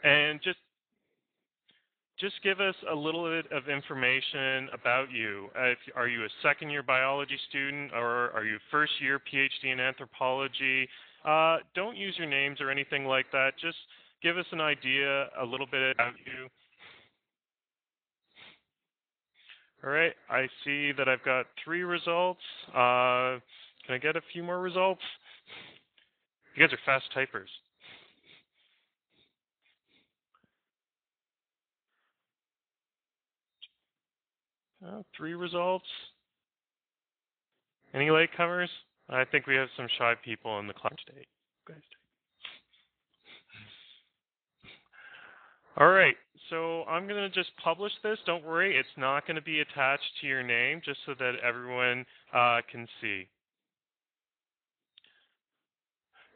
And just give us a little bit of information about you. Are you a second-year biology student, or are you a first-year PhD in anthropology? Don't use your names or anything like that. Just give us an idea, a little bit about you. All right, I see that I've got 3 results. Can I get a few more results? You guys are fast typers. 3 results. Any latecomers? I think we have some shy people in the class today. Guys. All right, so I'm going to just publish this. Don't worry, it's not going to be attached to your name, just so that everyone can see.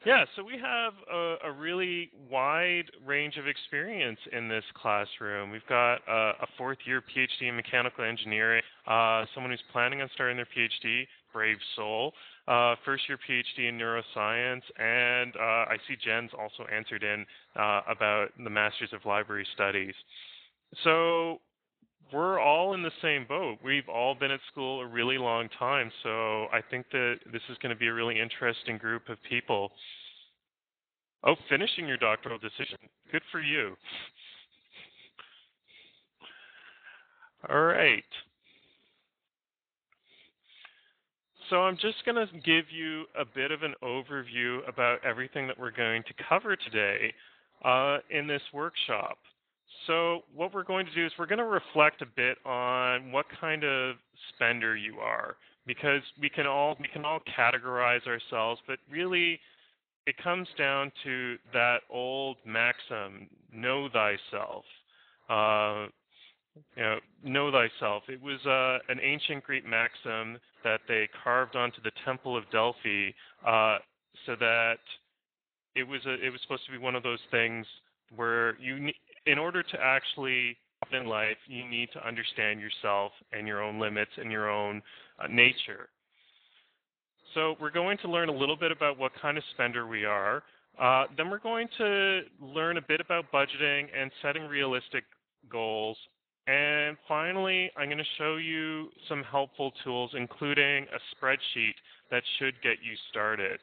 Yeah, so we have a really wide range of experience in this classroom. We've got a 4th-year PhD in mechanical engineering, someone who's planning on starting their PhD, brave soul, 1st-year PhD in neuroscience, and I see Jen's also answered in about the Masters of Library Studies. So we're all in the same boat. We've all been at school a really long time, so I think that this is going to be a really interesting group of people. Oh, finishing your doctoral decision. Good for you. All right. So I'm just going to give you a bit of an overview about everything that we're going to cover today in this workshop. So what we're going to do is we're going to reflect a bit on what kind of spender you are, because we can all categorize ourselves, but really it comes down to that old maxim, know thyself. Know thyself. It was an ancient Greek maxim that they carved onto the Temple of Delphi, so that it was supposed to be one of those things where in order to actually in life, you need to understand yourself and your own limits and your own nature. So we're going to learn a little bit about what kind of spender we are. Then we're going to learn a bit about budgeting and setting realistic goals. And finally, I'm going to show you some helpful tools, including a spreadsheet that should get you started.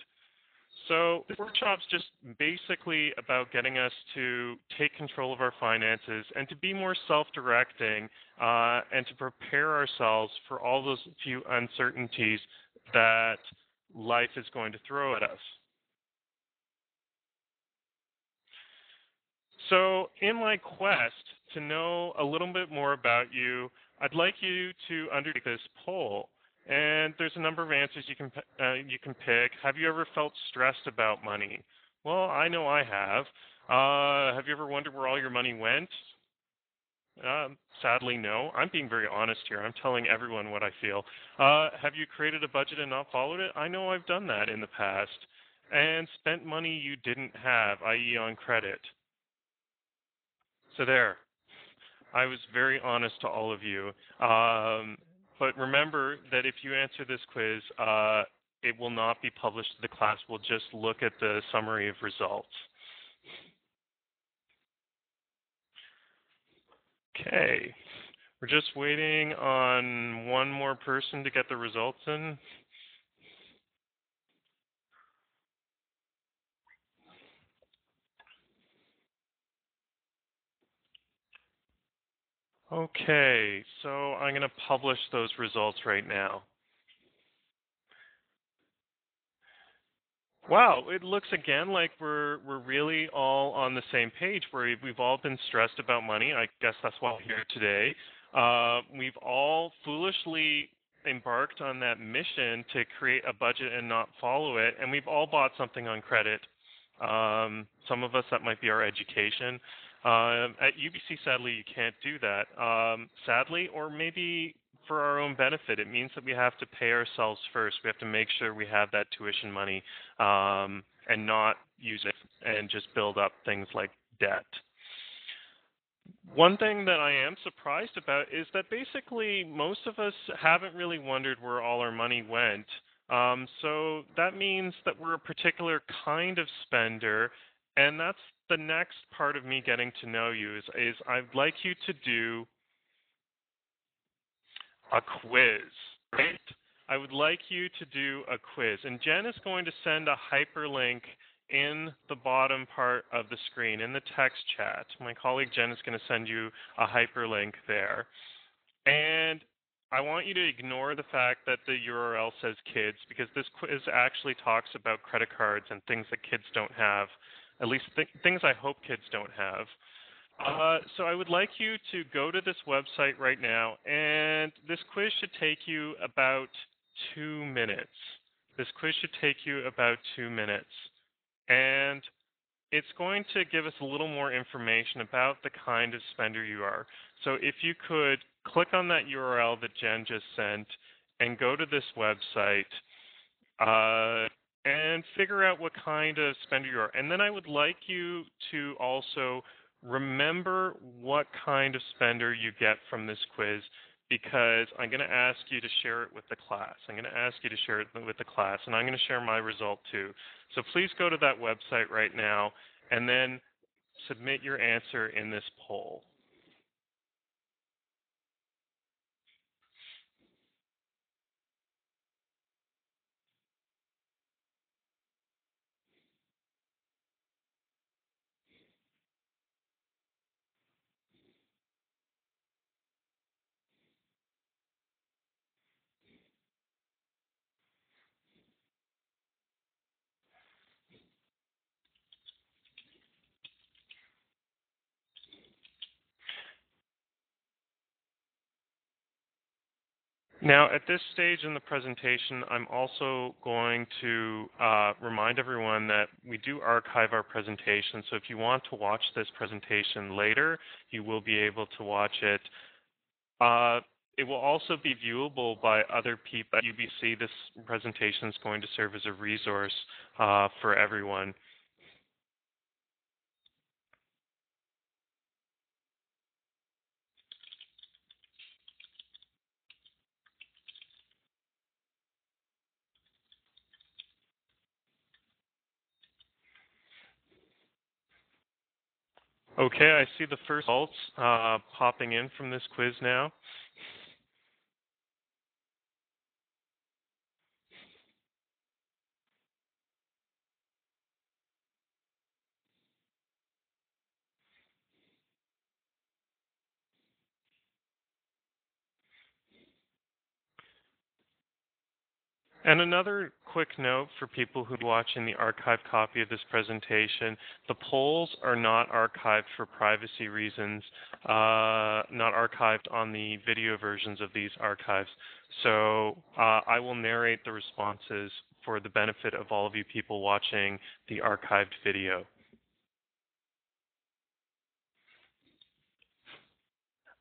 So the workshop's just basically about getting us to take control of our finances and to be more self-directing and to prepare ourselves for all those few uncertainties that life is going to throw at us. So in my quest to know a little bit more about you, I'd like you to undertake this poll. And there's a number of answers you can pick. Have you ever felt stressed about money? Well, I know I have. Have you ever wondered where all your money went? Sadly, no. I'm being very honest here. I'm telling everyone what I feel. Have you created a budget and not followed it? I know I've done that in the past. And spent money you didn't have, i.e. on credit. So there. I was very honest to all of you. But remember that if you answer this quiz, it will not be published to the class. We'll just look at the summary of results. Okay. We're just waiting on one more person to get the results in. Okay, so I'm going to publish those results right now. Wow, it looks again like we're really all on the same page, where we've all been stressed about money. I guess that's why we're here today. We've all foolishly embarked on that mission to create a budget and not follow it, and we've all bought something on credit. Some of us, that might be our education. At UBC, sadly, you can't do that. Sadly, or maybe for our own benefit, it means that we have to pay ourselves first. We have to make sure we have that tuition money and not use it and just build up things like debt. One thing that I am surprised about is that basically most of us haven't really wondered where all our money went. So that means that we're a particular kind of spender, And that's the next part of me getting to know you is I'd like you to do a quiz, right? I would like you to do a quiz. And Jen is going to send a hyperlink in the bottom part of the screen in the text chat. My colleague Jen is going to send you a hyperlink there. And I want you to ignore the fact that the URL says kids, because this quiz actually talks about credit cards and things that kids don't have, at least things I hope kids don't have. So I would like you to go to this website right now, and this quiz should take you about 2 minutes. This quiz should take you about 2 minutes. And it's going to give us a little more information about the kind of spender you are. So if you could click on that URL that Jen just sent and go to this website and figure out what kind of spender you are. And then I would like you to also remember what kind of spender you get from this quiz, because I'm going to ask you to share it with the class. I'm going to ask you to share it with the class, and I'm going to share my result too. So please go to that website right now and then submit your answer in this poll. Now, at this stage in the presentation, I'm also going to remind everyone that we do archive our presentation. So if you want to watch this presentation later, you will be able to watch it. It will also be viewable by other people at UBC. This presentation is going to serve as a resource for everyone. Okay, I see the first results popping in from this quiz now. And another quick note for people who are watching the archived copy of this presentation, the polls are not archived for privacy reasons, not archived on the video versions of these archives. So I will narrate the responses for the benefit of all of you people watching the archived video. Am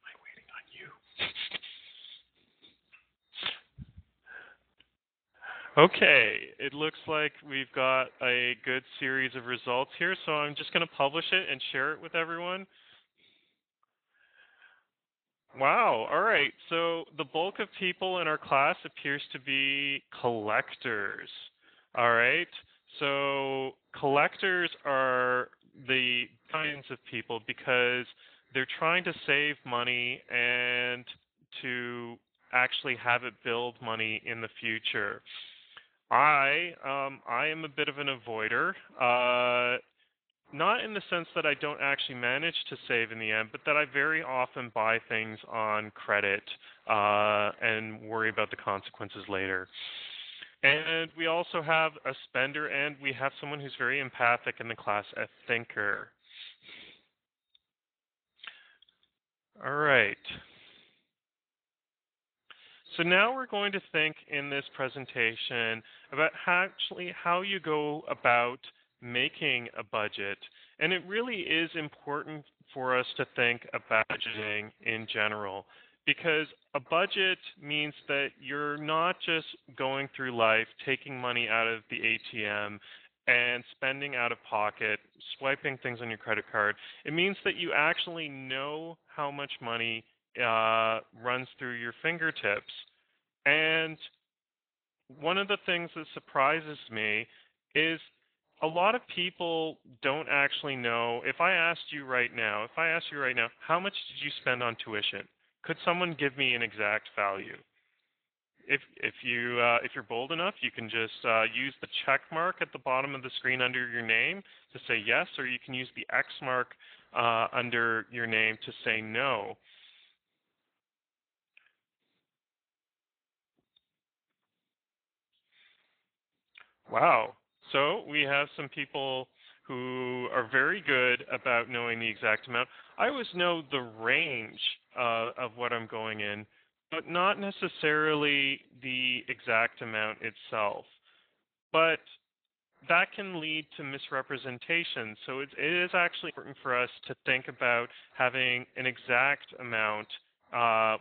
I waiting on you? Okay, it looks like we've got a good series of results here, so I'm just going to publish it and share it with everyone. Wow, all right. So the bulk of people in our class appears to be collectors. All right. So collectors are the kinds of people because they're trying to save money and to actually have it build money in the future. I am a bit of an avoider. Not in the sense that I don't actually manage to save in the end, but that I very often buy things on credit and worry about the consequences later. And we also have a spender, and we have someone who's very empathic in the class, a thinker. All right. So now we're going to think in this presentation about how you go about making a budget. And it really is important for us to think about budgeting in general, because a budget means that you're not just going through life taking money out of the ATM and spending out of pocket, swiping things on your credit card. It means that you actually know how much money runs through your fingertips. And one of the things that surprises me is a lot of people don't actually know. If I asked you right now, how much did you spend on tuition? Could someone give me an exact value? If you're bold enough, you can just use the check mark at the bottom of the screen under your name to say yes, or you can use the X mark under your name to say no. Wow. So we have some people who are very good about knowing the exact amount. I always know the range of what I'm going in, but not necessarily the exact amount itself. But that can lead to misrepresentation. So it is actually important for us to think about having an exact amount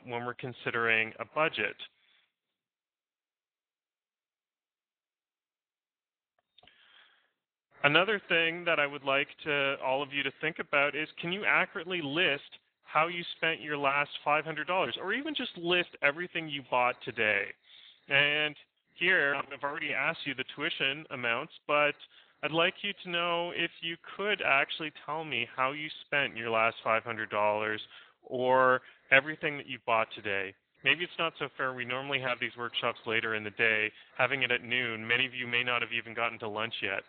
when we're considering a budget. Another thing that I would like to all of you to think about is, can you accurately list how you spent your last $500, or even just list everything you bought today? And here, I've already asked you the tuition amounts, but I'd like you to know if you could actually tell me how you spent your last $500 or everything that you bought today. Maybe it's not so fair. We normally have these workshops later in the day. Having it at noon, many of you may not have even gotten to lunch yet.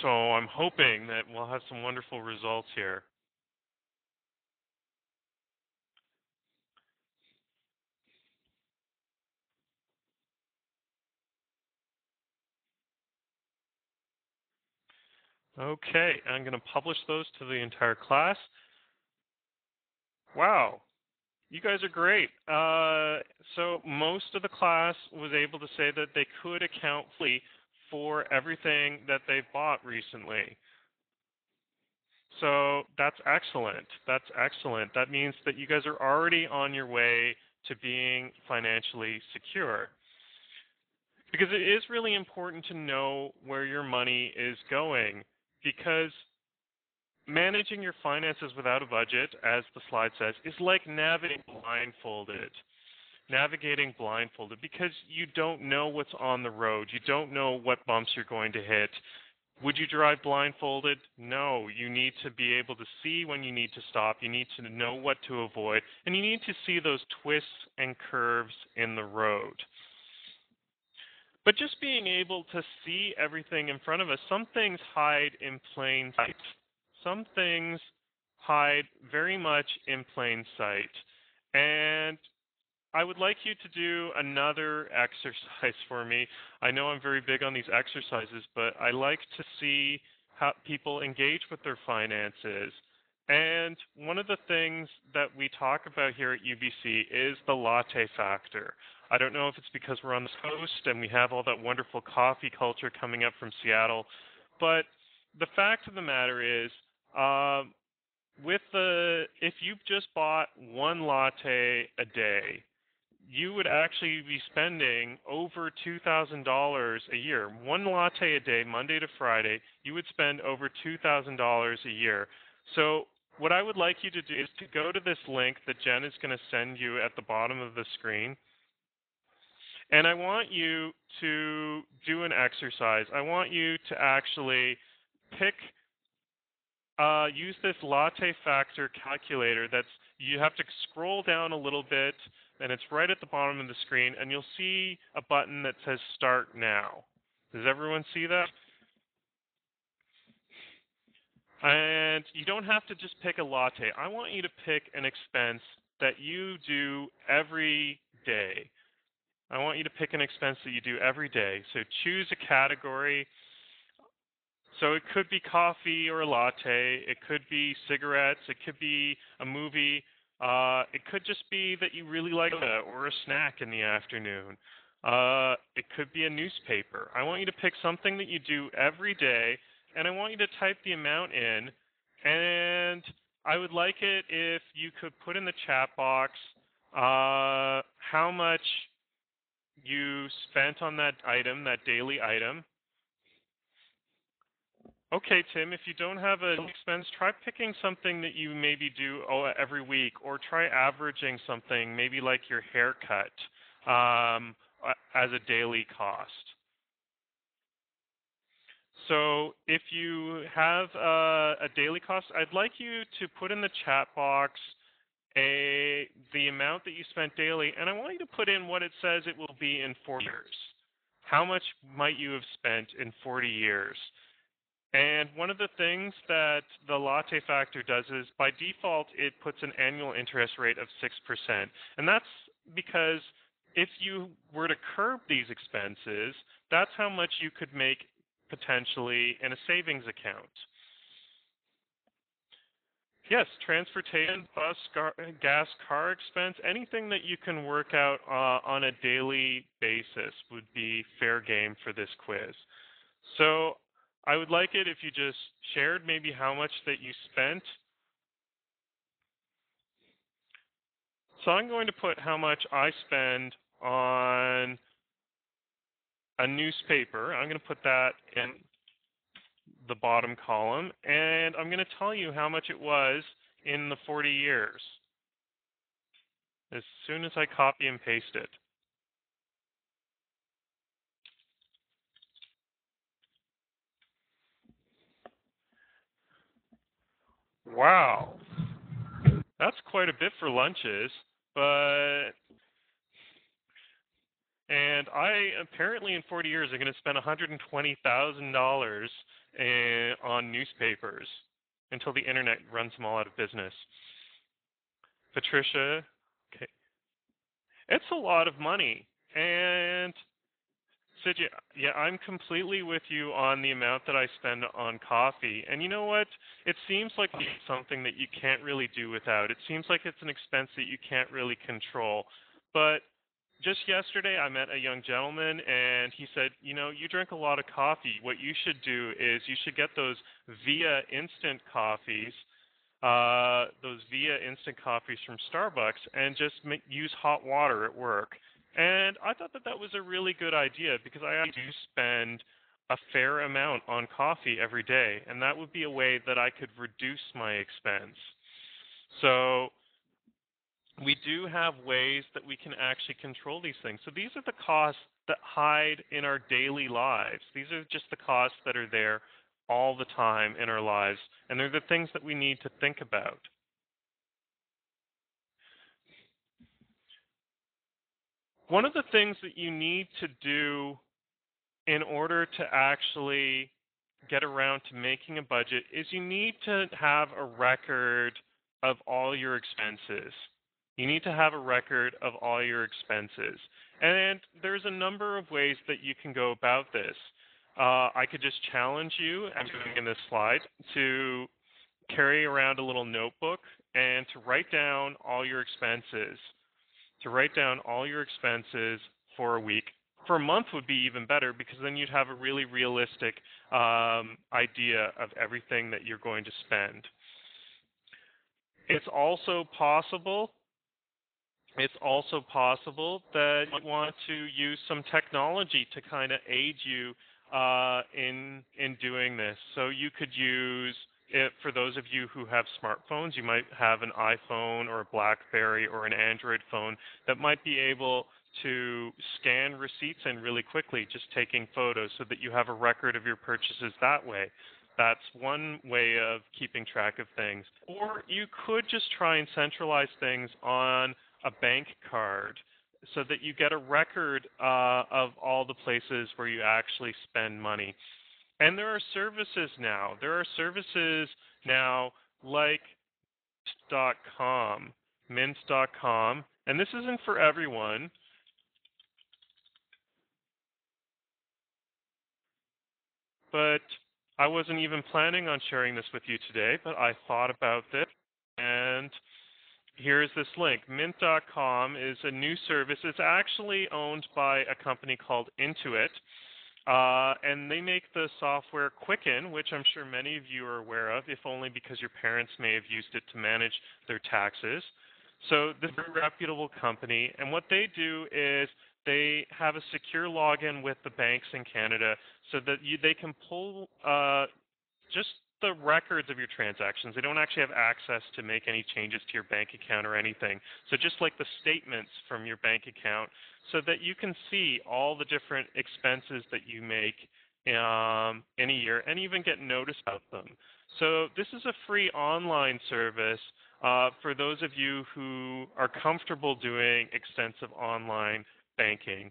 So I'm hoping that we'll have some wonderful results here. Okay, I'm going to publish those to the entire class. Wow, you guys are great. So most of the class was able to say that they could account fully for everything that they've bought recently. So that's excellent. That's excellent. That means that you guys are already on your way to being financially secure. Because it is really important to know where your money is going, because managing your finances without a budget, as the slide says, is like navigating blindfolded. Navigating blindfolded, because you don't know what's on the road. You don't know what bumps you're going to hit. Would you drive blindfolded? No. You need to be able to see when you need to stop. You need to know what to avoid. And you need to see those twists and curves in the road. But just being able to see everything in front of us, some things hide in plain sight. Some things hide very much in plain sight. And I would like you to do another exercise for me. I know I'm very big on these exercises, but I like to see how people engage with their finances. And one of the things that we talk about here at UBC is the latte factor. I don't know if it's because we're on the coast and we have all that wonderful coffee culture coming up from Seattle, but the fact of the matter is, if you've just bought one latte a day, you would actually be spending over $2,000 a year. One latte a day, Monday to Friday, you would spend over $2,000 a year. So what I would like you to do is to go to this link that Jen is going to send you at the bottom of the screen. And I want you to do an exercise. I want you to actually use this latte factor calculator. You have to scroll down a little bit, and it's right at the bottom of the screen, and you'll see a button that says Start Now. Does everyone see that? And you don't have to just pick a latte. I want you to pick an expense that you do every day. I want you to pick an expense that you do every day. So choose a category. So it could be coffee or a latte. It could be cigarettes. It could be a movie. It could just be that you really like soda or a snack in the afternoon. It could be a newspaper. I want you to pick something that you do every day, and I want you to type the amount in. And I would like it if you could put in the chat box how much you spent on that item, that daily item. Okay, Tim, if you don't have an expense, try picking something that you maybe do every week, or try averaging something, maybe like your haircut, as a daily cost. So if you have a daily cost, I'd like you to put in the chat box the amount that you spent daily, and I want you to put in what it says it will be in 4 years. How much might you have spent in 40 years? And one of the things that the Latte factor does is, by default, it puts an annual interest rate of 6%. And that's because if you were to curb these expenses, that's how much you could make potentially in a savings account. Yes, transportation, bus, gas, car expense, anything that you can work out on a daily basis would be fair game for this quiz. So I would like it if you just shared maybe how much that you spent. So I'm going to put how much I spend on a newspaper. I'm going to put that in the bottom column, and I'm going to tell you how much it was in the 40 years as soon as I copy and paste it. Wow, that's quite a bit for lunches, and I apparently in 40 years are going to spend $120,000 on newspapers until the internet runs them all out of business. Patricia, okay, it's a lot of money, and Sid, yeah, I'm completely with you on the amount that I spend on coffee. And you know what? It seems like it's something that you can't really do without. It seems like it's an expense that you can't really control. But just yesterday, I met a young gentleman, and he said, you know, you drink a lot of coffee. What you should do is you should get those Via instant coffees, from Starbucks, and just use hot water at work. And I thought that that was a really good idea because I do spend a fair amount on coffee every day, and that would be a way that I could reduce my expense. So we do have ways that we can actually control these things. So these are the costs that hide in our daily lives. These are just the costs that are there all the time in our lives, and they're the things that we need to think about. One of the things that you need to do in order to actually get around to making a budget is you need to have a record of all your expenses. You need to have a record of all your expenses. And there's a number of ways that you can go about this. I could just challenge you, I'm doing in this slide, to carry around a little notebook and to write down all your expenses. To write down all your expenses for a week. For a month would be even better because then you'd have a really realistic idea of everything that you're going to spend. It's also possible that you want to use some technology to kind of aid you in doing this. So you could use it, for those of you who have smartphones, you might have an iPhone or a BlackBerry or an Android phone that might be able to scan receipts in really quickly, just taking photos so that you have a record of your purchases that way. That's one way of keeping track of things. Or you could just try and centralize things on a bank card so that you get a record of all the places where you actually spend money. And there are services now. There are services now like Mint.com, and this isn't for everyone. But I wasn't even planning on sharing this with you today, but I thought about this, and here's this link. Mint.com is a new service. It's actually owned by a company called Intuit, and they make the software Quicken, which I'm sure many of you are aware of, if only because your parents may have used it to manage their taxes. So this is a reputable company, and what they do is they have a secure login with the banks in Canada so that they can pull just the records of your transactions. They don't actually have access to make any changes to your bank account or anything. So just like the statements from your bank account, so that you can see all the different expenses that you make in a year and even get notice about them. So this is a free online service for those of you who are comfortable doing extensive online banking.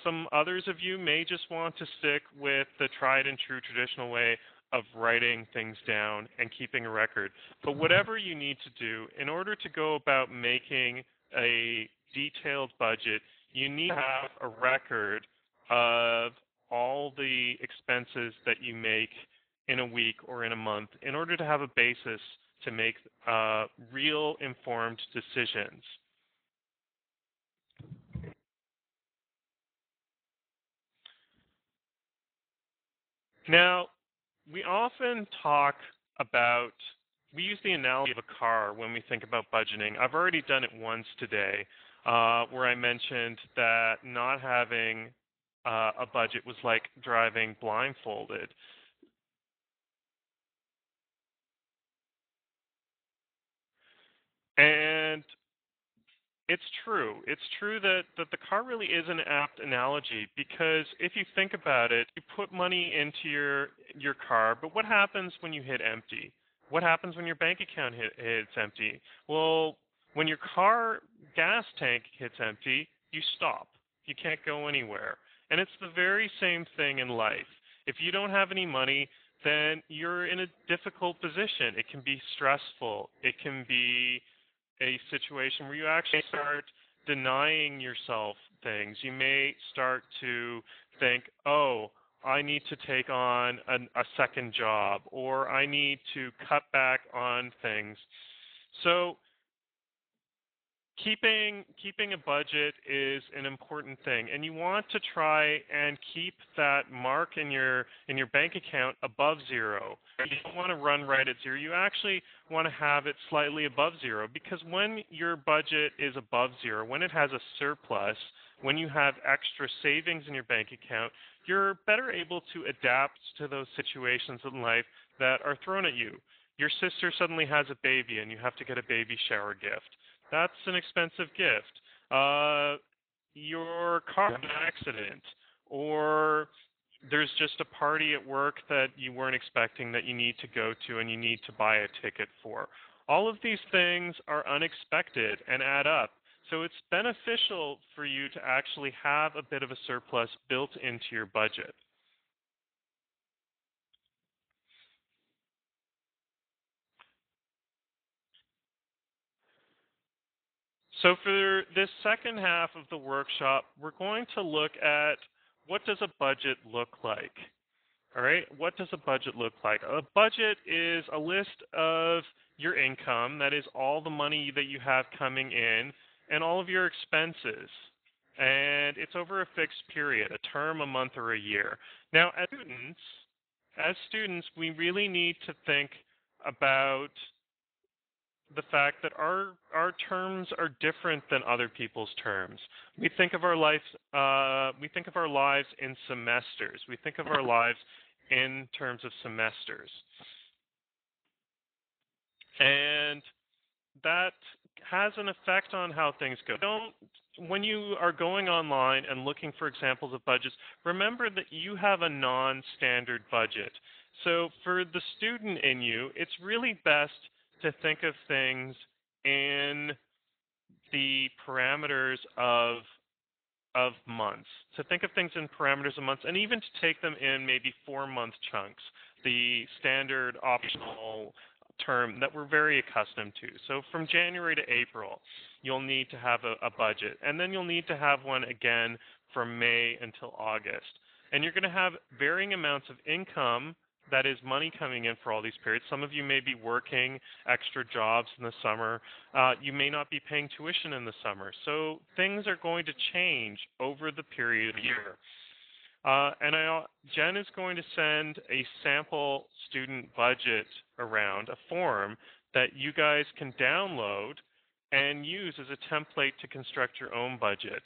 Some others of you may just want to stick with the tried and true traditional way of writing things down and keeping a record. But whatever you need to do, in order to go about making a detailed budget, you need to have a record of all the expenses that you make in a week or in a month in order to have a basis to make real informed decisions. Now, we often talk about, we use the analogy of a car when we think about budgeting. I've already done it once today where I mentioned that not having a budget was like driving blindfolded. And it's true. It's true that the car really is an apt analogy because if you think about it, you put money into your car, but what happens when you hit empty? What happens when your bank account hits empty? Well, when your car gas tank hits empty, you stop. You can't go anywhere. And it's the very same thing in life. If you don't have any money, then you're in a difficult position. It can be stressful. It can be a situation where you actually start denying yourself things. You may start to think, oh, I need to take on a second job, or I need to cut back on things. So keeping a budget is an important thing, and you want to try and keep that mark in your bank account above zero. You don't want to run right at zero. You actually want to have it slightly above zero, because when your budget is above zero, when it has a surplus, when you have extra savings in your bank account, you're better able to adapt to those situations in life that are thrown at you. Your sister suddenly has a baby and you have to get a baby shower gift. That's an expensive gift. Your car had an accident, or there's just a party at work that you weren't expecting that you need to go to and you need to buy a ticket for. All of these things are unexpected and add up. So it's beneficial for you to actually have a bit of a surplus built into your budget. So for this second half of the workshop, we're going to look at what does a budget look like? All right, what does a budget look like? A budget is a list of your income, that is all the money that you have coming in, and all of your expenses. And it's over a fixed period, a term, a month, or a year. Now, as students, we really need to think about the fact that our terms are different than other people's terms. We think of our lives in semesters. We think of our lives in terms of semesters. And that has an effect on how things go. When you are going online and looking for examples of budgets, remember that you have a non-standard budget. So for the student in you, it's really best to think of things in the parameters of months, to think of things in parameters of months, and even to take them in maybe 4-month chunks, the standard optional term that we're very accustomed to. So from January to April, you'll need to have a budget, and then you'll need to have one again from May until August. And you're going to have varying amounts of income, that is money coming in for all these periods. Some of you may be working extra jobs in the summer. You may not be paying tuition in the summer. So things are going to change over the period of the year. Jen is going to send a sample student budget around, a form that you guys can download and use as a template to construct your own budget.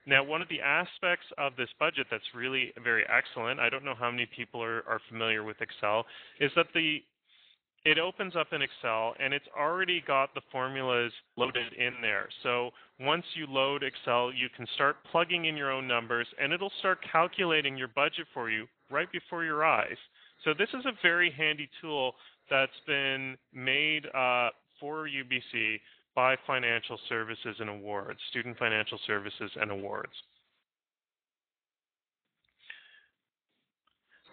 Now, one of the aspects of this budget that's really very excellent, I don't know how many people are familiar with Excel, is that it opens up in Excel and it's already got the formulas loaded in there. So once you load Excel, you can start plugging in your own numbers and it'll start calculating your budget for you right before your eyes. So this is a very handy tool that's been made for UBC by Financial Services and Awards, Student Financial Services and Awards.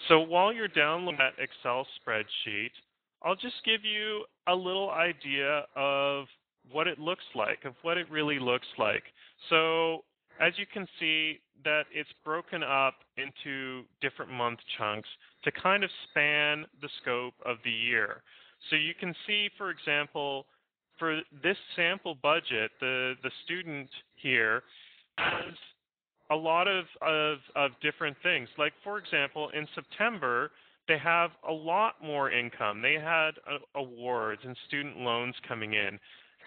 So while you're downloading that Excel spreadsheet, I'll just give you a little idea of what it looks like, of what it really looks like. So as you can see that it's broken up into different month chunks to kind of span the scope of the year. So you can see, for example, for this sample budget, the student here has a lot of different things. Like, for example, in September, they have a lot more income. They had awards and student loans coming in.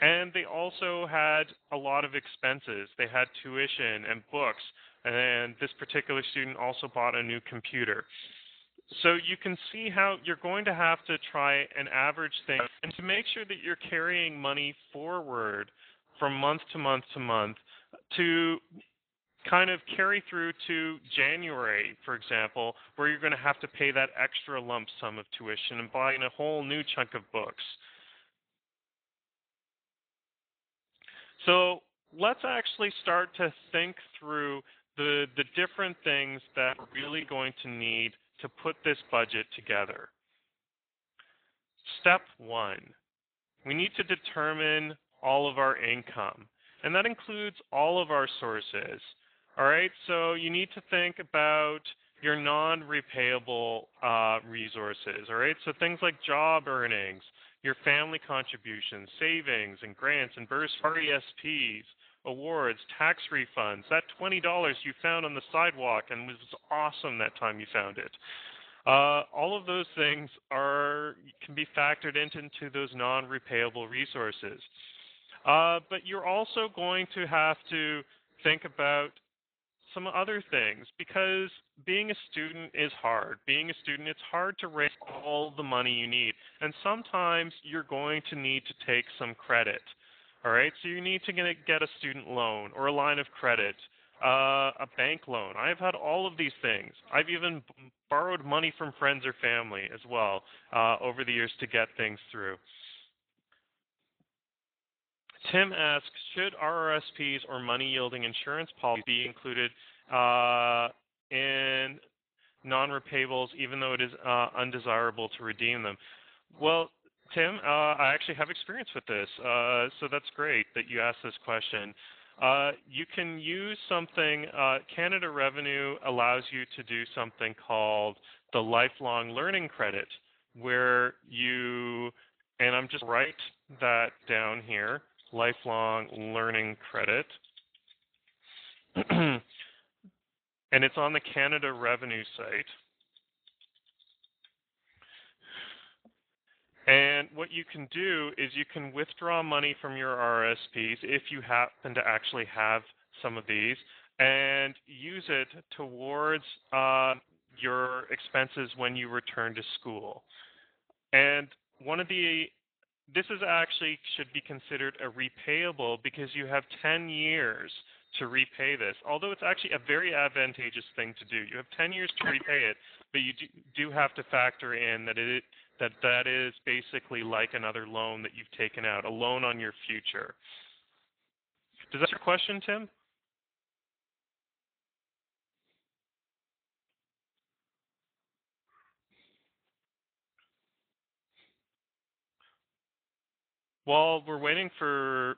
And they also had a lot of expenses. They had tuition and books. And this particular student also bought a new computer. So you can see how you're going to have to try an average thing. And to make sure that you're carrying money forward from month to month to month to kind of carry through to January, for example, where you're going to have to pay that extra lump sum of tuition and buy in a whole new chunk of books. So let's actually start to think through the different things that we're really going to need to put this budget together. Step one, we need to determine all of our income, and that includes all of our sources. All right, so you need to think about your non-repayable resources. All right, so things like job earnings, your family contributions, savings and grants and bursts, RESPs, awards, tax refunds, that $20 you found on the sidewalk and was awesome that time you found it. All of those things can be factored into those non-repayable resources. But you're also going to have to think about some other things, because being a student is hard. Being a student, it's hard to raise all the money you need. And sometimes you're going to need to take some credit. All right, so you need to get a student loan or a line of credit, a bank loan. I've had all of these things. I've even borrowed money from friends or family as well over the years to get things through. Tim asks, should RRSPs or money-yielding insurance policies be included in non-repayables even though it is undesirable to redeem them? Well, Tim, I actually have experience with this, so that's great that you asked this question. You can use something, Canada Revenue allows you to do something called the lifelong learning credit, where you, and I'm just write that down here, lifelong learning credit. And it's on the Canada Revenue site. And what you can do is you can withdraw money from your RSPs if you happen to actually have some of these, and use it towards your expenses when you return to school. And this is actually should be considered a repayable because you have 10 years to repay this, although it's actually a very advantageous thing to do. You have 10 years to repay it, but you do have to factor in that that is basically like another loan that you've taken out, a loan on your future. Does that answer your question, Tim? While we're waiting for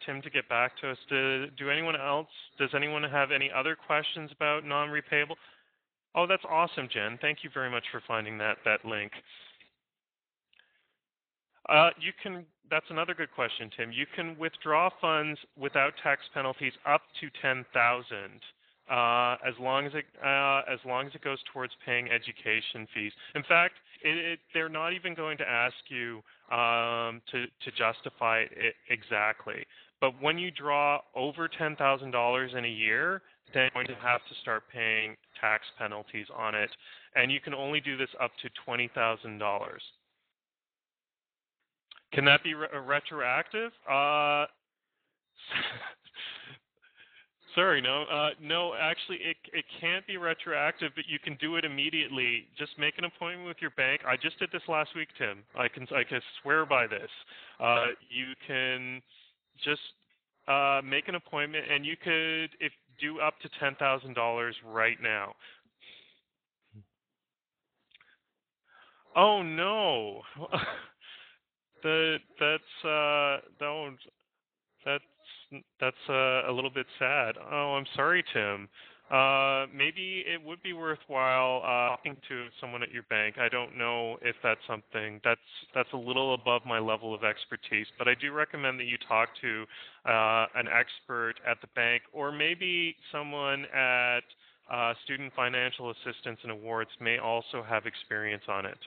Tim to get back to us, does anyone have any other questions about non-repayable? Oh, that's awesome, Jen. Thank you very much for finding that link. That's another good question, Tim. You can withdraw funds without tax penalties up to $10,000, as long as it goes towards paying education fees. In fact, they're not even going to ask you to justify it exactly. But when you draw over $10,000 in a year, then you're going to have to start paying tax penalties on it, and you can only do this up to $20,000. Can that be retroactive? Sorry, no, no. Actually, it can't be retroactive, but you can do it immediately. Just make an appointment with your bank. I just did this last week, Tim. I can swear by this. You can just make an appointment, and you could if do up to $10,000 right now. Oh no, no, That's that's a little bit sad. Oh, I'm sorry, Tim. Maybe it would be worthwhile talking to someone at your bank. I don't know if that's something that's a little above my level of expertise, but I do recommend that you talk to an expert at the bank, or maybe someone at Student Financial Assistance and Awards may also have experience on it.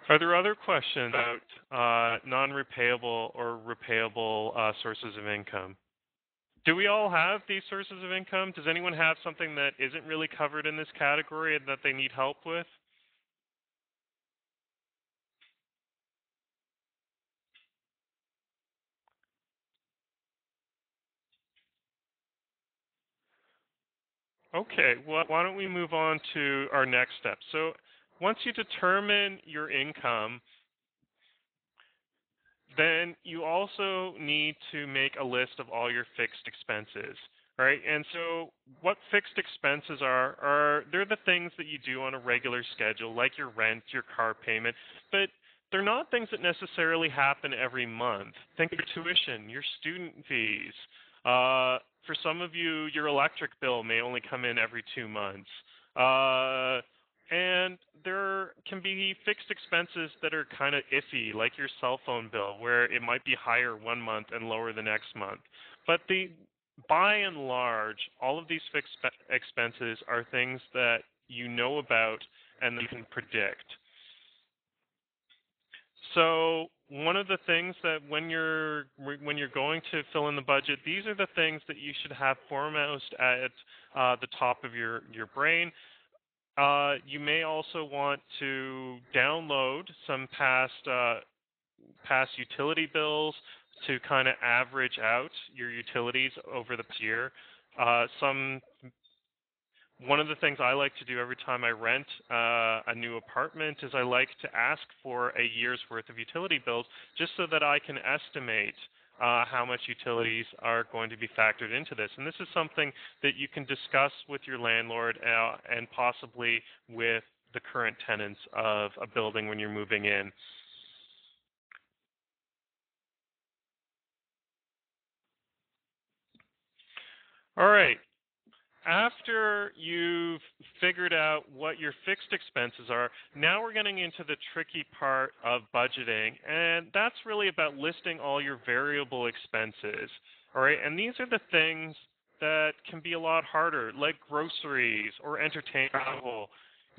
Are there other questions about non-repayable or repayable sources of income? Do we all have these sources of income? Does anyone have something that isn't really covered in this category and that they need help with? Okay, well, why don't we move on to our next step? So once you determine your income, then you also need to make a list of all your fixed expenses, right? And so what fixed expenses are they're the things that you do on a regular schedule, like your rent, your car payment, but they're not things that necessarily happen every month. Think of your tuition, your student fees. For some of you, your electric bill may only come in every 2 months. Uh, and there can be fixed expenses that are kind of iffy, like your cell phone bill, where it might be higher 1 month and lower the next month. But by and large, all of these fixed expenses are things that you know about and that you can predict. So one of the things that when you're going to fill in the budget, these are the things that you should have foremost at the top of your brain. You may also want to download some past utility bills to kind of average out your utilities over the year. Some One of the things I like to do every time I rent a new apartment is I like to ask for a year's worth of utility bills just so that I can estimate how much utilities are going to be factored into this. And this is something that you can discuss with your landlord and possibly with the current tenants of a building when you're moving in. All right. After you've figured out what your fixed expenses are, now we're getting into the tricky part of budgeting, and that's really about listing all your variable expenses. All right, and these are the things that can be a lot harder, like groceries or entertainment travel.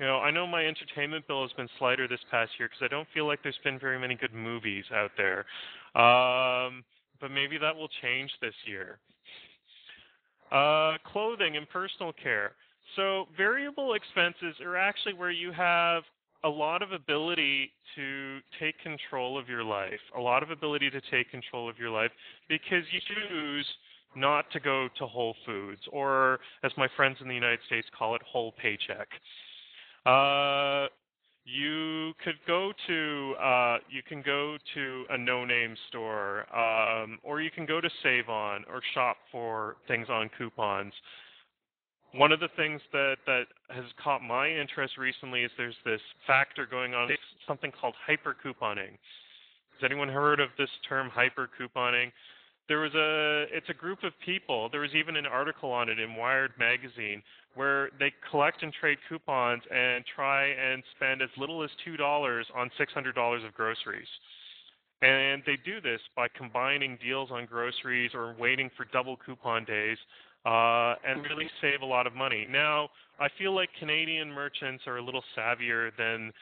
I know my entertainment bill has been slighter this past year because I don't feel like there's been very many good movies out there. But maybe that will change this year. Clothing and personal care. So variable expenses are actually where you have a lot of ability to take control of your life, a lot of ability to take control of your life because you choose not to go to Whole Foods, or as my friends in the United States call it, whole paycheck. Uh, you can go to a no-name store, or you can go to Save On or shop for things on coupons. One of the things that has caught my interest recently is there's this factor going on, it's something called hyper couponing. Has anyone heard of this term hyper couponing? It's a group of people. There was even an article on it in Wired magazine where they collect and trade coupons and try and spend as little as $2 on $600 of groceries. And they do this by combining deals on groceries or waiting for double coupon days and really save a lot of money. Now, I feel like Canadian merchants are a little savvier than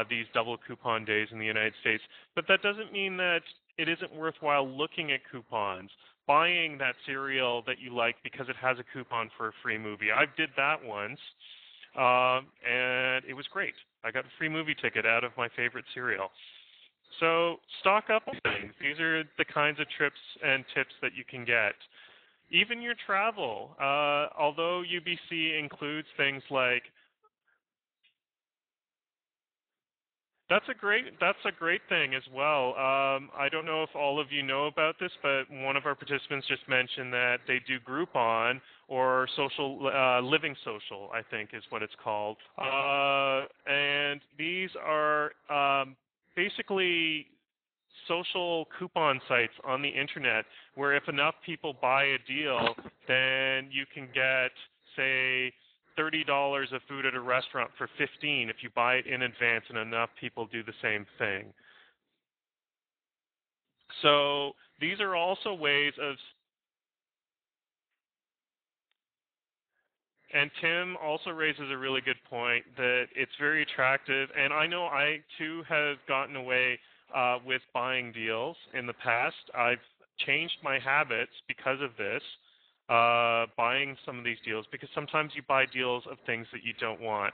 these double coupon days in the United States, but that doesn't mean that it isn't worthwhile looking at coupons, buying that cereal that you like because it has a coupon for a free movie. I did that once, and it was great. I got a free movie ticket out of my favorite cereal. So stock up on things. These are the kinds of trips and tips that you can get. Even your travel, although UBC includes things like that's a great thing as well. I don't know if all of you know about this, but one of our participants just mentioned that they do Groupon or social living social, I think is what it's called. And these are basically social coupon sites on the internet where if enough people buy a deal, then you can get, say, $30 of food at a restaurant for 15 if you buy it in advance and enough people do the same thing. So these are also ways of, and Tim also raises a really good point that it's very attractive. And I know I too have gotten away with buying deals in the past. I've changed my habits because of this, buying some of these deals, because sometimes you buy deals of things that you don't want.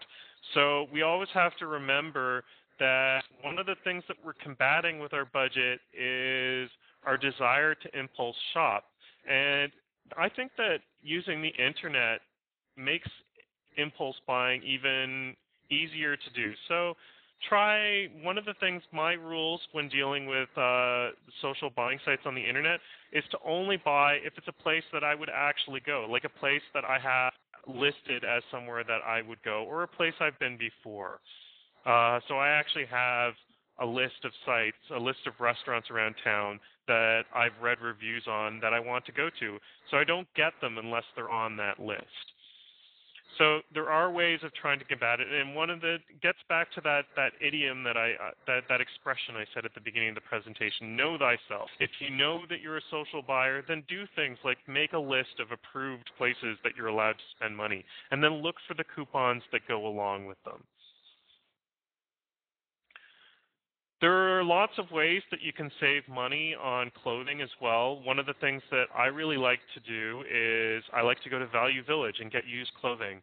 So we always have to remember that one of the things that we're combating with our budget is our desire to impulse shop. And I think that using the internet makes impulse buying even easier to do. So try one of the things, my rules when dealing with social buying sites on the internet is to only buy if it's a place that I would actually go, like a place that I have listed as somewhere that I would go, or a place I've been before. So I actually have a list of sites, a list of restaurants around town that I've read reviews on that I want to go to. So I don't get them unless they're on that list. So there are ways of trying to combat it, and one of the gets back to that idiom that that expression I said at the beginning of the presentation. Know thyself. If you know that you're a social buyer, then do things like make a list of approved places that you're allowed to spend money, and then look for the coupons that go along with them. There are lots of ways that you can save money on clothing as well. One of the things that I really like to do is I like to go to Value Village and get used clothing.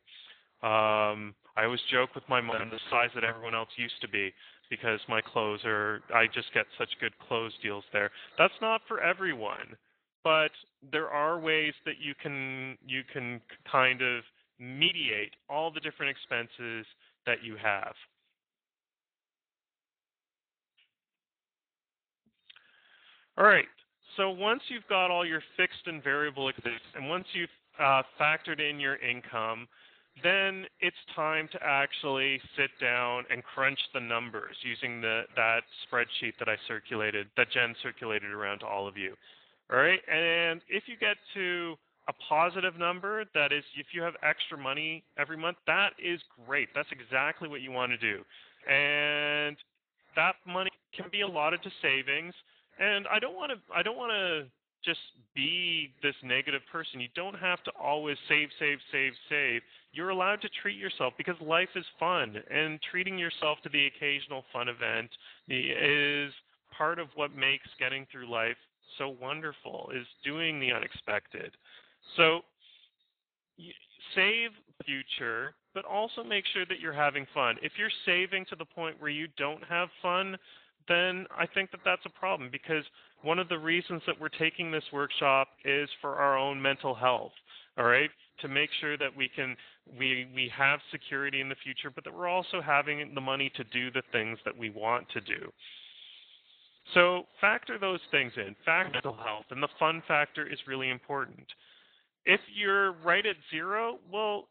I always joke with my mom I'm the size that everyone else used to be because my clothes I just get such good clothes deals there. That's not for everyone, but there are ways that you can kind of mediate all the different expenses that you have. All right. So once you've got all your fixed and variable expenses, and once you've factored in your income, then it's time to actually sit down and crunch the numbers using that spreadsheet that I circulated, that Jen circulated around to all of you. All right. And if you get to a positive number, that is, if you have extra money every month, that is great. That's exactly what you want to do. And that money can be allotted to savings, and I don't want to just be this negative person. You don't have to always save, save, save, save. You're allowed to treat yourself because life is fun, and treating yourself to the occasional fun event is part of what makes getting through life so wonderful, is doing the unexpected. So save future, but also make sure that you're having fun. If you're saving to the point where you don't have fun, then I think that that's a problem, because one of the reasons that we're taking this workshop is for our own mental health, all right? To make sure that we have security in the future, but that we're also having the money to do the things that we want to do. So factor those things in. Factor mental health, and the fun factor is really important. If you're right at zero, well,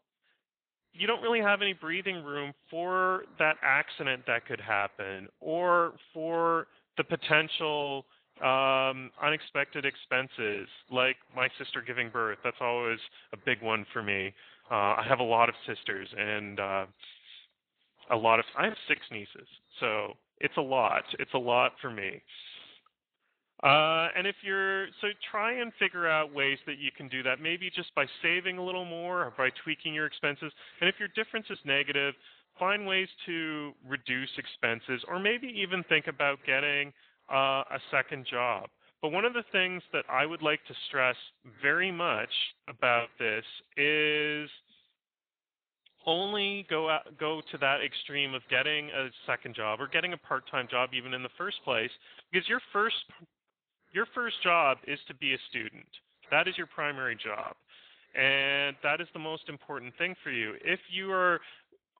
you don't really have any breathing room for that accident that could happen, or for the potential unexpected expenses, like my sister giving birth. That's always a big one for me. I have a lot of sisters, and I have 6 nieces, so it's a lot. It's a lot for me. And if you're, so try and figure out ways that you can do that, maybe just by saving a little more or by tweaking your expenses. And if your difference is negative, find ways to reduce expenses, or maybe even think about getting a second job. But one of the things that I would like to stress very much about this is only go to that extreme of getting a second job or getting a part-time job even in the first place, because your first job is to be a student. That is your primary job. And that is the most important thing for you. If you are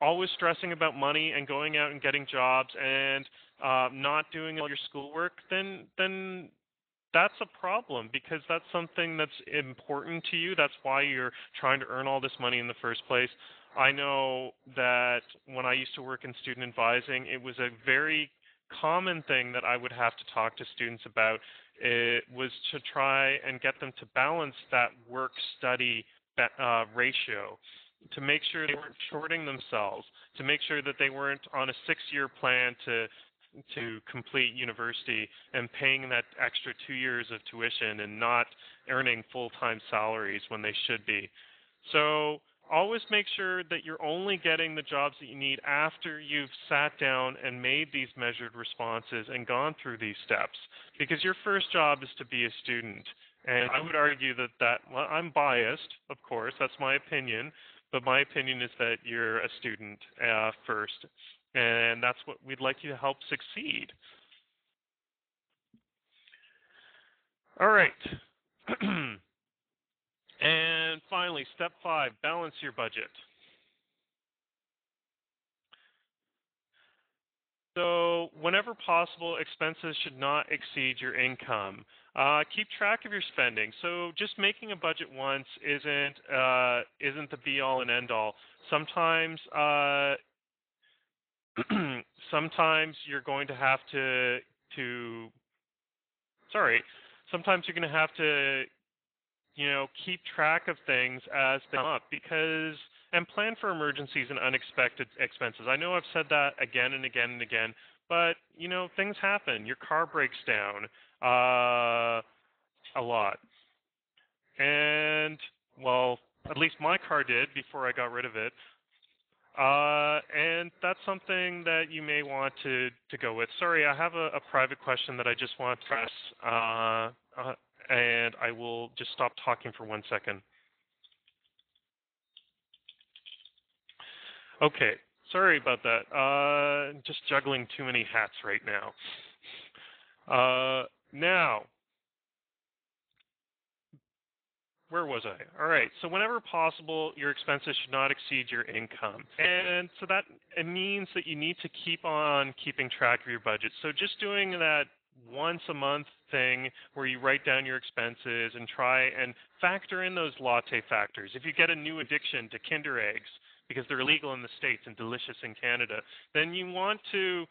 always stressing about money and going out and getting jobs and not doing all your schoolwork, then that's a problem, because that's something that's important to you. That's why you're trying to earn all this money in the first place. I know that when I used to work in student advising, it was a very common thing that I would have to talk to students about. It was to try and get them to balance that work-study ratio, to make sure they weren't shorting themselves, to make sure that they weren't on a 6-year plan to complete university and paying that extra 2 years of tuition and not earning full-time salaries when they should be. So always make sure that you're only getting the jobs that you need after you've sat down and made these measured responses and gone through these steps, because your first job is to be a student. And I would argue well, I'm biased, of course, that's my opinion, but my opinion is that you're a student first, and that's what we'd like you to help succeed. All right. And finally, step 5, balance your budget. So whenever possible, expenses should not exceed your income. Keep track of your spending. So just making a budget once isn't the be all and end all. Sometimes sometimes you're going to have to sorry, sometimes you're going to have to keep track of things as they come up, because and plan for emergencies and unexpected expenses. I know I've said that again and again and again, but things happen. Your car breaks down a lot, and well, at least my car did before I got rid of it. And that's something that you may want to go with. Sorry, I have a private question that I just want to ask, and I will just stop talking for 1 second. Okay, sorry about that. Just juggling too many hats right now. Now, where was I? All right. So whenever possible, your expenses should not exceed your income. And so that it means that you need to keep on keeping track of your budget. So just doing that once a month thing where you write down your expenses and try and factor in those latte factors. If you get a new addiction to Kinder eggs because they're illegal in the States and delicious in Canada, then you want to,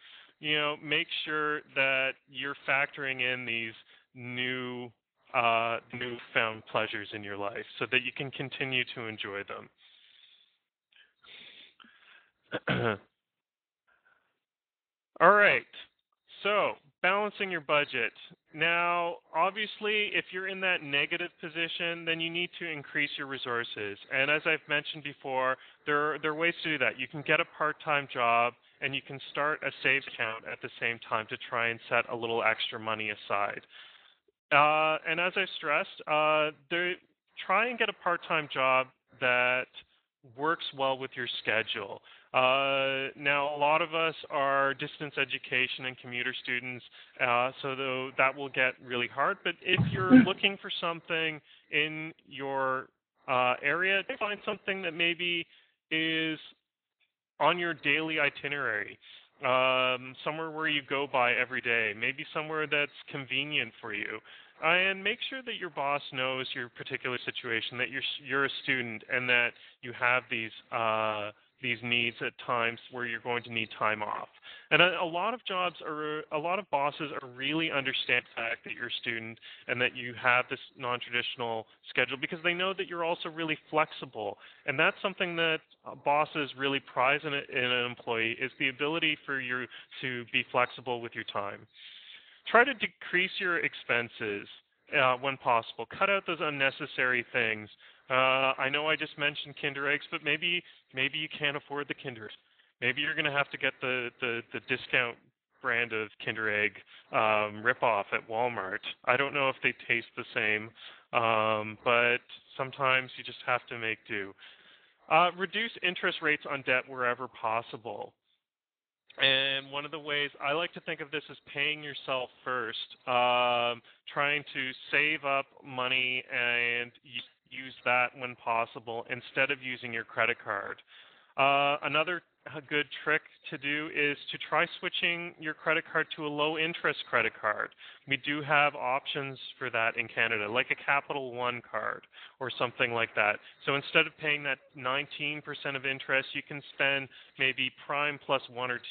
make sure that you're factoring in these newfound pleasures in your life so that you can continue to enjoy them. All right. So, balancing your budget. Now, obviously, if you're in that negative position, then you need to increase your resources. And as I've mentioned before, there are ways to do that. You can get a part-time job, and you can start a savings account at the same time to try and set a little extra money aside. And as I stressed, try and get a part-time job that works well with your schedule. Now, a lot of us are distance education and commuter students, so that will get really hard. But if you're looking for something in your area, find something that maybe is on your daily itinerary, somewhere where you go by every day, maybe somewhere that's convenient for you. And make sure that your boss knows your particular situation, that you're a student, and that you have these needs at times where you're going to need time off. And a lot of bosses are really understand the fact that you're a student and that you have this non-traditional schedule, because they know that you're also really flexible. And that's something that bosses really prize in an employee, is the ability for you to be flexible with your time. Try to decrease your expenses when possible. Cut out those unnecessary things. I know I just mentioned Kinder eggs, but maybe you can't afford the Kinders. Maybe you're going to have to get the discount brand of Kinder egg ripoff at Walmart. I don't know if they taste the same, but sometimes you just have to make do. Reduce interest rates on debt wherever possible. And one of the ways I like to think of this is paying yourself first, trying to save up money and use that when possible instead of using your credit card. Another good trick to do is to try switching your credit card to a low interest credit card. We do have options for that in Canada, like a Capital One card or something like that. So instead of paying that 19% of interest, you can spend maybe prime plus 1 or 2%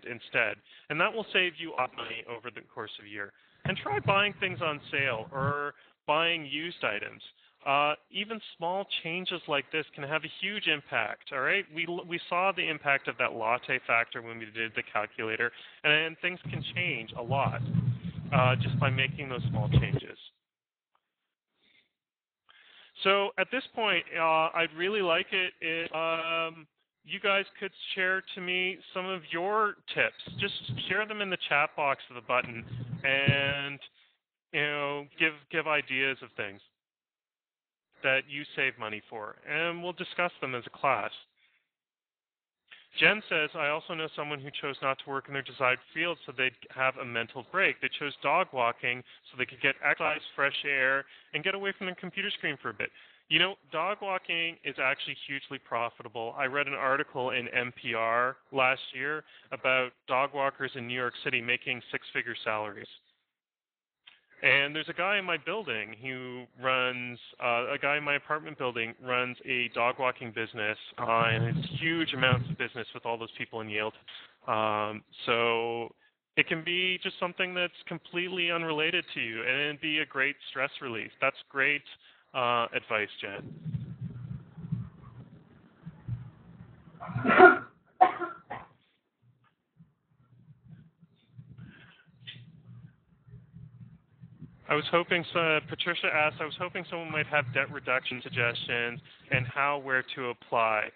instead. And that will save you money over the course of a year. And try buying things on sale or buying used items. Even small changes like this can have a huge impact, all right? We saw the impact of that Latte factor when we did the calculator, and things can change a lot just by making those small changes. So at this point, I'd really like it if you guys could share to me some of your tips. Just share them in the chat box of the button and, give ideas of things that you save money for, and we'll discuss them as a class. Jen says, I also know someone who chose not to work in their desired field so they'd have a mental break. They chose dog walking so they could get exercise, fresh air, and get away from their computer screen for a bit. Dog walking is actually hugely profitable. I read an article in NPR last year about dog walkers in New York City making six-figure salaries. And there's a guy in my building who runs, a guy in my apartment building runs a dog walking business, and it's huge amounts of business with all those people in Yale. So it can be just something that's completely unrelated to you, and it'd be a great stress relief. That's great advice, Jen. Patricia asked, I was hoping someone might have debt reduction suggestions and where to apply.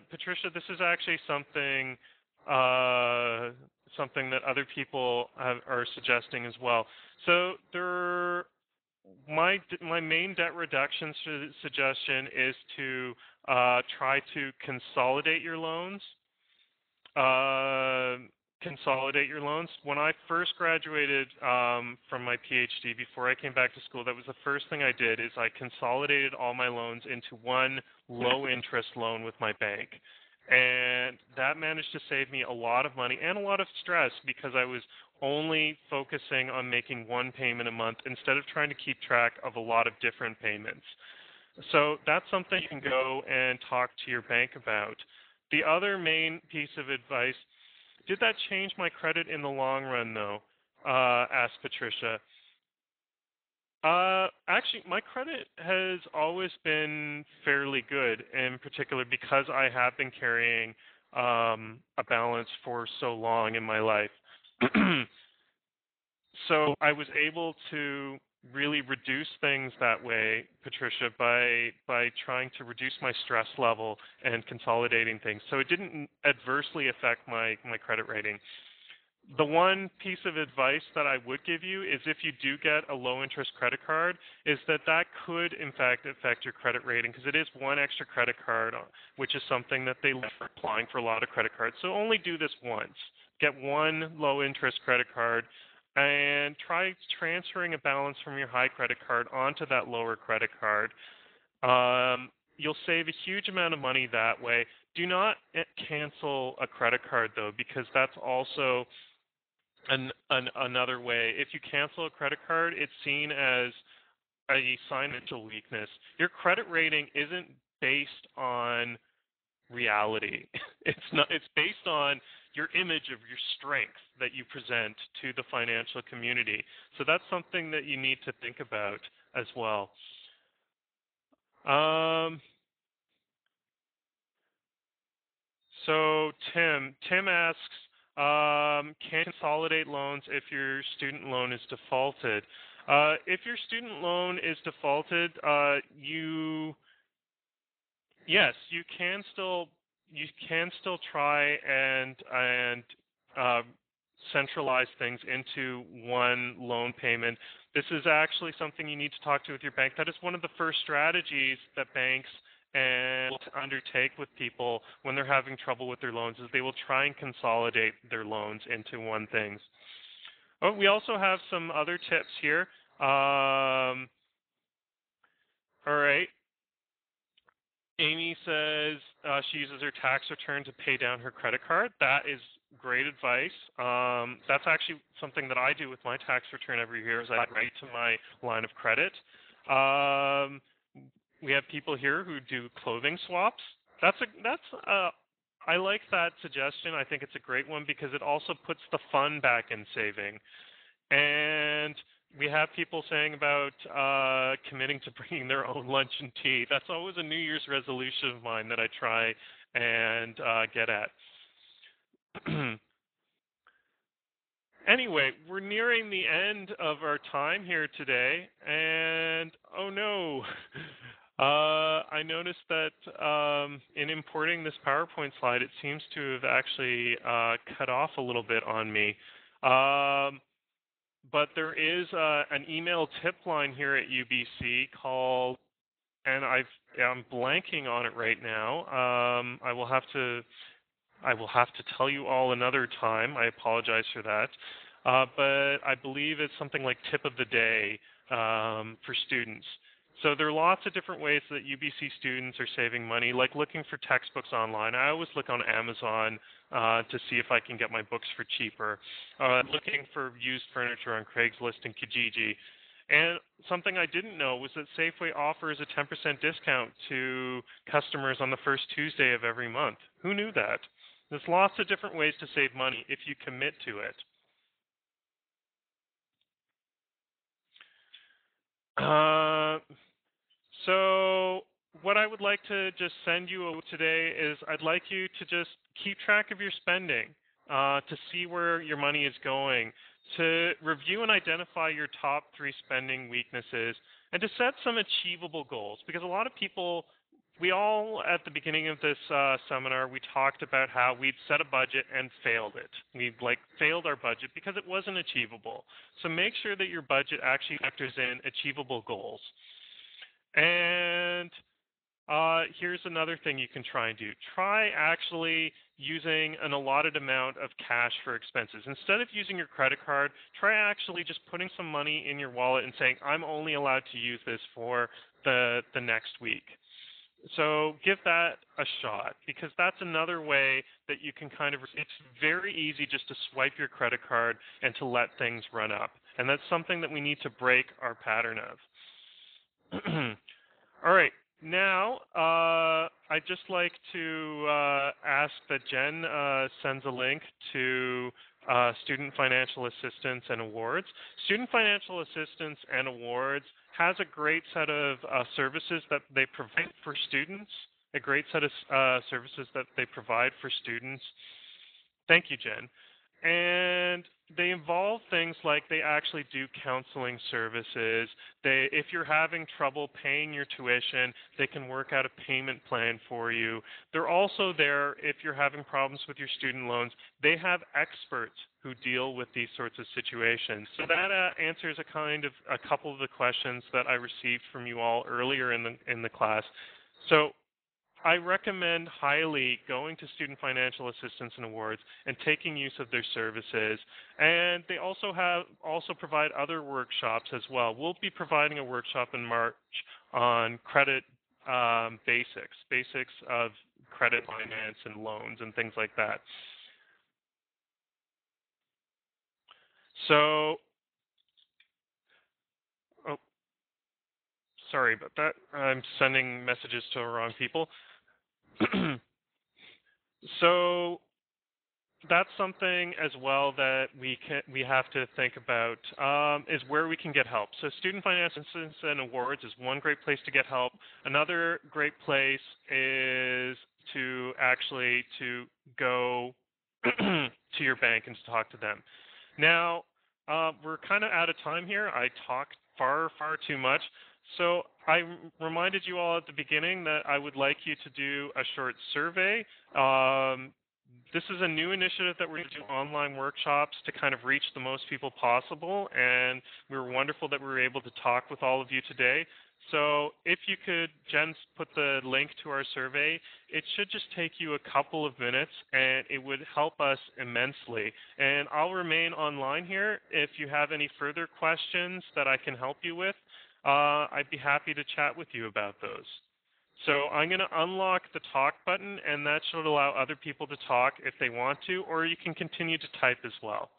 Patricia, this is actually something that other people are suggesting as well. So my main debt reduction suggestion is to try to consolidate your loans. When I first graduated from my PhD, before I came back to school, that was the first thing I did, is I consolidated all my loans into one low-interest loan with my bank. And that managed to save me a lot of money and a lot of stress because I was only focusing on making one payment a month instead of trying to keep track of a lot of different payments. So that's something you can go and talk to your bank about. The other main piece of advice, did that change my credit in the long run, though? Asked Patricia. Actually, my credit has always been fairly good, in particular because I have been carrying a balance for so long in my life. So I was able to really reduce things that way, Patricia, by trying to reduce my stress level and consolidating things. So it didn't adversely affect my credit rating. The one piece of advice that I would give you is if you do get a low-interest credit card, is that could, in fact, affect your credit rating because it is one extra credit card, which is something that they look for applying for a lot of credit cards. So only do this once. Get one low-interest credit card and try transferring a balance from your high credit card onto that lower credit card. You'll save a huge amount of money that way. Do not cancel a credit card, though, because that's also another way. If you cancel a credit card, it's seen as a sign of financial weakness. Your credit rating isn't based on reality. It's based on your image of your strength that you present to the financial community. So that's something that you need to think about as well. So Tim asks, can you consolidate loans if your student loan is defaulted? If your student loan is defaulted, yes, you can still try and centralize things into one loan payment. This is actually something you need to talk to with your bank. That is one of the first strategies that banks and to undertake with people when they're having trouble with their loans is they will try and consolidate their loans into one thing. Oh, we also have some other tips here. All right. Amy says she uses her tax return to pay down her credit card. That is great advice. That's actually something that I do with my tax return every year. Is I write to my line of credit. We have people here who do clothing swaps. I like that suggestion. I think it's a great one because it also puts the fun back in saving. And we have people saying about committing to bringing their own lunch and tea. That's always a New Year's resolution of mine that I try and get at. Anyway, we're nearing the end of our time here today, and oh no, I noticed that in importing this PowerPoint slide, it seems to have actually cut off a little bit on me. But there is an email tip line here at UBC called, and I'm blanking on it right now. I will have to tell you all another time. I apologize for that. But I believe it's something like tip of the day for students. So there are lots of different ways that UBC students are saving money, like looking for textbooks online. I always look on Amazon to see if I can get my books for cheaper. Looking for used furniture on Craigslist and Kijiji. And something I didn't know was that Safeway offers a 10% discount to customers on the first Tuesday of every month. Who knew that? There's lots of different ways to save money if you commit to it. So what I would like to just send you today is I'd like you to just keep track of your spending, to see where your money is going, to review and identify your top 3 spending weaknesses, and to set some achievable goals. Because a lot of people, we all, at the beginning of this seminar, we talked about how we'd set a budget and failed it. We'd failed our budget because it wasn't achievable. So make sure that your budget actually factors in achievable goals. And here's another thing you can try and do. Try actually using an allotted amount of cash for expenses. Instead of using your credit card, try actually just putting some money in your wallet and saying, I'm only allowed to use this for the next week. So give that a shot, because that's another way that you can it's very easy just to swipe your credit card and to let things run up. And that's something that we need to break our pattern of. All right. Now, I'd just like to ask that Jen sends a link to Student Financial Assistance and Awards. Student Financial Assistance and Awards has a great set of services that they provide for students, a great set of services that they provide for students. Thank you, Jen. And they involve things like they actually do counseling services. If you're having trouble paying your tuition, they can work out a payment plan for you. They're also there if you're having problems with your student loans. They have experts who deal with these sorts of situations. So that answers a couple of the questions that I received from you all earlier in the class. So I recommend highly going to Student Financial Assistance and Awards and taking use of their services. And they also provide other workshops as well. We'll be providing a workshop in March on credit basics of credit finance and loans and things like that. So, oh, sorry about that. I'm sending messages to the wrong people. So that's something as well that we have to think about is where we can get help. So Student Financial Assistance and Awards is one great place to get help. Another great place is to go to your bank and to talk to them. Now, we're kind of out of time here. I talked far too much. So I reminded you all at the beginning that I would like you to do a short survey. This is a new initiative that we're going to do online workshops to kind of reach the most people possible, and we were wonderful that we were able to talk with all of you today. So if you could, Jen, put the link to our survey, it should just take you a couple of minutes, and it would help us immensely. And I'll remain online here. If you have any further questions that I can help you with, I'd be happy to chat with you about those. So I'm going to unlock the talk button, and that should allow other people to talk if they want to, or you can continue to type as well.